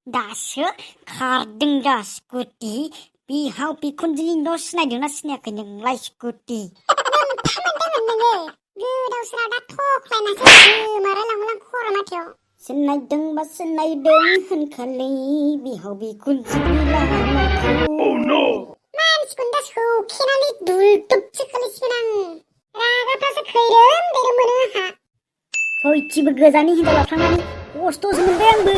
दासो खारदों दा स्कुटि बिहाव बिखुनजोनि न' सिनायदोंना सिनायाखै नोंलाय स्कुटि नोङो गोदाव सोराव दा थख्लायनासो गोमारालांलां खर' माथायाव सिनायदोंबा सिनायदों होनखालै बिहाव बिखुनजोनि लामाखौ मानसिखौनो दा सौखेनानै दुलदुबसो खालायसिगोन आं रागाफ्रासो खैरोम दैरोम मोनो आंहा सयथिबो गोजाननि हिनजाव लाफ्लांनानै खस्थ'सो मोनबाय आंबो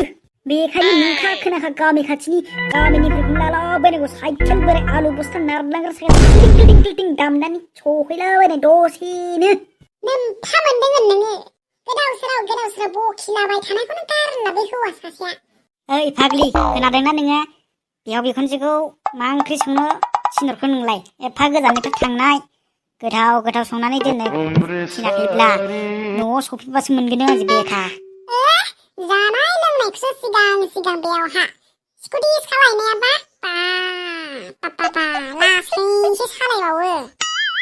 बेखायनो नुखा खोनाखा गामि खाथिनि गामिनिफ्रायखौनो लालाबायनांगौ साइकेल बोराय आलु बस्था नारलांग्रा साइकेल टिं दामनानै सहैलाबायनाय दसेनो नोमफा मोनदों नोङो गोदाव सोराव बखिलाबाय थानायखौनो गारला बे हौवा सासेया ओइ फाग्लि खोनादोंना नोङो बिहाव बिखुनजोखौ मा ओंख्रि संनो थिनहरखो नोंलाय एफा गोजाननिफ्राय थांनाय गोथाव संनानै दोननो थिनाखैब्ला न'आव सफैबासो मोनगोन आं बेखा जानाय लोंनायखौसो सिगां बेयावहा स्कुटि सालायनायाबा बा लासैसो सालायबावो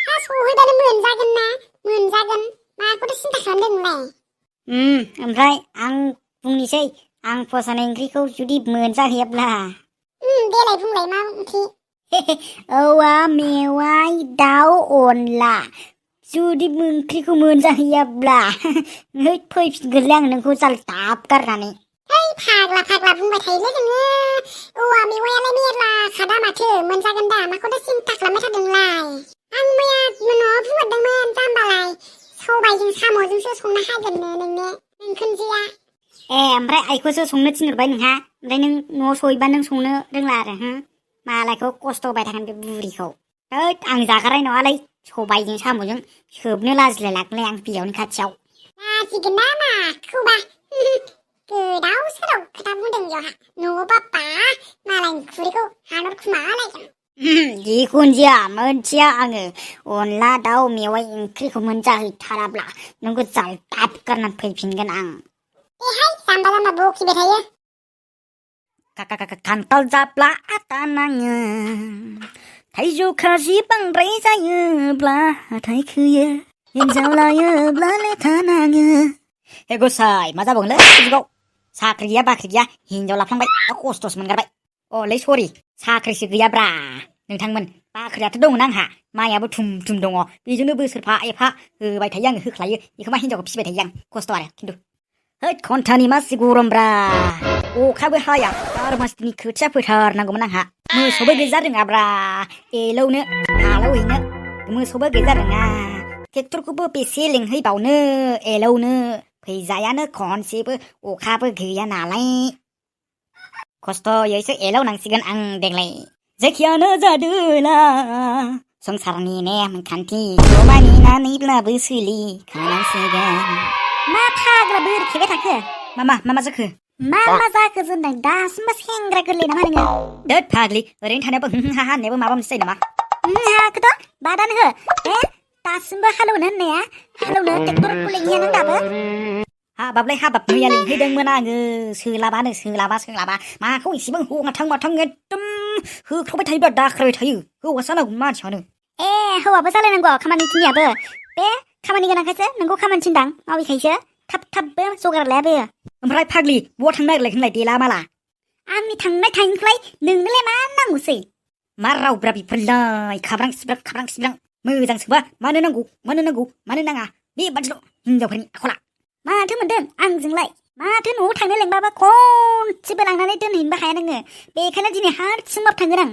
हा सहैबानो मोनजागोन माखौथ' सिन्था खालामदों नोंलाय ओमफ्राय आं बुंनोसै आं फसायनाय ओंख्रिखौ जुदि मोनजाहैयाब्ला देलाय बुंलाय मा ओंख्रि औवा मेवाइ दाउ अनला जुदि ओंख्रिखौ मोनजाहैयाब्ला फैफिनगोनलै आं नोंखौ जालदाब गारनानै फाग्ला बुंबाय थायोलै नोङो औवा मेवायालाय मेरला खादा माथो मोनजागोन दा माखौथ' सिन्था खालामबाय थादोंलाय आं मैया न'आव बुंहरदोंमोन जाम्बालाय सबायजों साम'जोंसो संना हागोननो नोंनो नोंखुनजोआ ओमफ्राय आइखौसो संनो थिनहरबाय नोंहा ओमफ्राय नों न'आव सहैबा नों संनो रोंला आरो मालायखौ खस्थ' होबाय थागोन बे बुरिखौ आं जागारनाय नङालै सबायजों साम'जों सोबनो लाजिलाय लागोनलै आं बियावनि खाथियाव लाजिगोन ना माखौबा गोदाव सोराव खोथा बुंदों बेयावहा न'आव बाप्पा मालायनि खुरैखौ हानहरखुमालायगोन जिखुनु जाया मोनथिया आङो अनला दाउ मेवाइ ओंख्रिखौ मोनजाहैथाराब्ला नोंखौ जालदाब गारनानै फैफिनगोन आं बेहाय जाम्बा बखिबाय थायो खान्थाल जाब्ला आटा नाङो थाइजौ खाजि बांद्राय जायोब्ला हाथाय खोयो हिन्जाव लायोब्ला लेथा नाङो हे गसाय मा जाबावगोनलै जुगाव साख्रि गैया बाख्रि गैया हिन्जाव लाफ्लांबाय खस्थ'सो मोनगारबाय अलै सरि साख्रिसो गैयाब्रा नोंथांमोन बाख्रियाथ' दंमोन आंहा माइयाबो थुम दङ बेजोंनो बोसोरफा एफा होबाय थायो आङो होख्लायो बेखौ मा हिन्जावखौ फिसिबाय थायो आं खस्थ' आरो खिन्थु हैद घन्टानि मासि गरमब्रा अखाबो हाया बार' मासनि खोथिया फोथारनांगौमोन आंहा मोसौबो गैजा रोङाब्रा एलौनो हालौहैनो मोसौबो गैजा रोङा ट्रेक्टरखौबो बेसे लिंहैबावनो एलौनो फैजायानो खनसेबो अखाबो गैया नालाय खस्थ'यैसो एलौनांसिगोन आं देग्लाय जायखियानो जादोला संसारनि नेम खान्थिखौ मानिनानैब्लाबो सोलिखानांसिगोन मा फाग्ला बोरै खेबाय थाखो मा जाखो मा जाखो जोंना दासिमबो सेंग्रा गोरलै नामा नोङो दोद फाग्लि ओरैनो थानायाबो हा होननायाबो माबा मोनसे जायो नामा हाखौथ' बादानो हो दासिमबो हालौनो होननाया हालौनो ट्रेक्टरखौ लिंहैया नों दाबो हाबाबलाय हाबाब मैया लिंहैदोंमोन आङो सोलाबा माखौ एसेबां हौवा माथां एकदम होख्रावबाय थायोब्ला दाख्रायबाय थायो हौवासा नांगौ मानसियानो हौवाबो जालायनांगौ खामानि थिनियाबो बे खामानि गोनांखायसो नोंखौ खामानि थिनदां मावैखायसो थाबबो जगार लायाबो ओमफ्राय फाग्लि बहा थांनो नागिरलायखोनलाय देला माला आंनि थांनाय थांखौलाय नोंनोलाय मा नांगौसै मा रावब्रा बेफोरलाय खाब्रां सिब्रां मोजांसोबा मानो नांगौ मानो नाङा बेबादिल' हिनजावफोरनि आखला माथो मोनदों आंजोंलाय माथो न'आव थांनो लेंबाबो खनसेबो लांनानै दोनहैनोबो हाया नोङो बेखायनो दिनै हारसिंबाबो थांगोन आं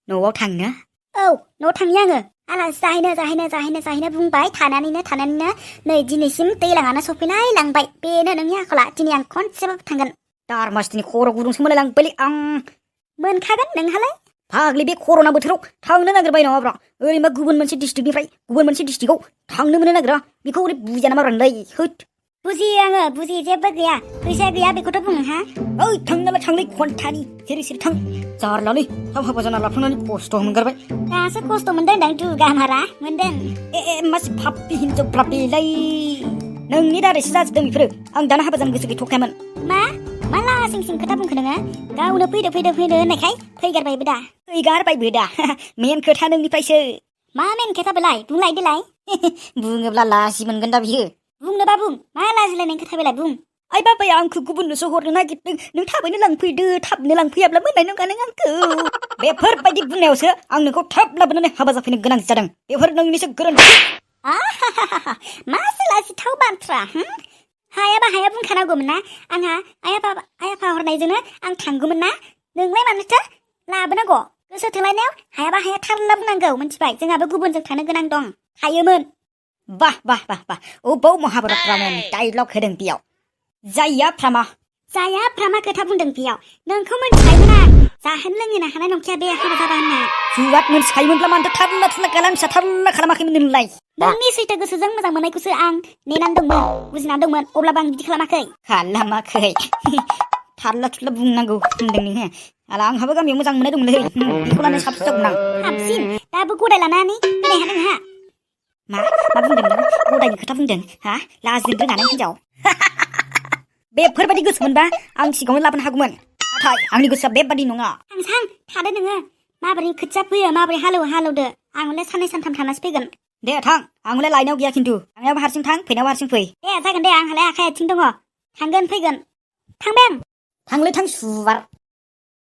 न'आव थांनो औ न'आव थांनि आङो आलासि जाहैनो बुंबाय थानानैनो नै दिनैसिम दैलाङानो सफैलाय लांबाय बेनो नोंनि आखला दिनै आं खनसेबाबो थांगोन दारमासनि खर' गुदुंसो मोनलायलांबायलै आं मोनखागोन नोंहालाय फाग्लि बे कर'ना बोथोराव थांनो नागिरबाय नङाब्रा ओरैनोबा गुबुन मोनसे डिस्ट्रिक्टनिफ्राय गुबुन मोनसे डिस्ट्रिक्टआव थांनो मोननो नागिरा बेखौ ओरै बुजिया नामा रानलाय होद बुजियो आङो जेबो गैया फैसा गैया बेखौथ' बुङो हा ओइ थांनालाय थांलै घन्टानि सिरि थां जारलालै थाब हाबा जाना लाफ्लांनानै खस्थ' मोनगारबाय दासो खस्थ' मोनदों दां दुगा मारा मोनदों मासि फाप्पि हिनजावफ्रा बेलाय नोंनि दारैसो जाजोबदों बेफोरो आं दाना हाबा जानो गोसो गैथ'खायामोन मा लासिं खोथा बुंखो नोङो गावनो फैदो होननायखाय फैगारबायबो दा मेन खोथा नोंनिफ्रायसो मा मेन खोथा बेलाय बुंलाय देलाय बुङोब्ला लाजि मोनगोन दा बियो बुंनोबा बुं मा लाजिलायनाय खोथा बेलाय बुं ओइ बाबाया आंखौ गुबुननोसो हरनो नागिरदों नों थाबैनो लांफैदो थाबनो लांफैयाब्ला मोननाय नङा नों आंखौ बेफोरबायदि बुंनायावसो आं नोंखौ थाब लाबोनानै हाबा जाफैनो गोनां जादों बेफोर नोंनिसो गोरोन्थि मा लाजिथाव बाथ्रा हायाबा हाया बुंखानांगौमोन ना आंहा आइ आफा हरनायजोंनो आं थांगौमोन ना नोंलाय मानोथो लाबोनांगौ गोसो थोलायनायाव हायाबा हाया थारला बुंनांगौ मिथिबाय जोंहाबो गुबुनजों थानो गोनां दं थायोमोन बाह अबाव महाभारत रामायण डाइलग होदों बेयाव जाया फ्रामा खोथा बुंदों बेयाव नोंखौ मोनथिखायोमोन आं जाहोनो लोंहोनो हानाय नंखाया बे हाबा जाबा होनना जुवाद मोनथिखायोमोनब्ला मानोथो थारला गालांसा थारला खालामाखैमोन नोंलाय नोंनि सैथो गोसोजों मोजां मोननायखौसो आं नेनानै दंमोन बुजिनानै दंमोन अब्लाबो आं बिदि खालामाखै थारला थुरला बुंनांगौ होनदों नोङो आला आंहाबो गामियाव मोजां मोननाय दंलै बेखौ लानो साबसिन जागौमोन आं साबसिन दाबो गदाय लानानै फैनाय हा नोंहा मा बुंदों नों गदायनि खोथा बुंदों हा लाजिनो रोङा नों हिनजाव बेफोरबायदि गोसो मोनबा आं सिगाङावनो लाबोनो हागौमोन नाथाय आंनि गोसोआ बेबादि नङा थां थादो नोङो माबोरै खोथिया फोयो माबोरै हालौदो आंलाय साननै सानथाम थानासो फैगोन दे थां आंलाय लायनायाव गैया खिन्थु थांनायावबो हारसिं थां फैनायावबो हारसिं फै दे जागोन दे आंहालाय आखाइ आथिं दङ थांगोन फैगोन थांबाय आं थांलै थां सुबार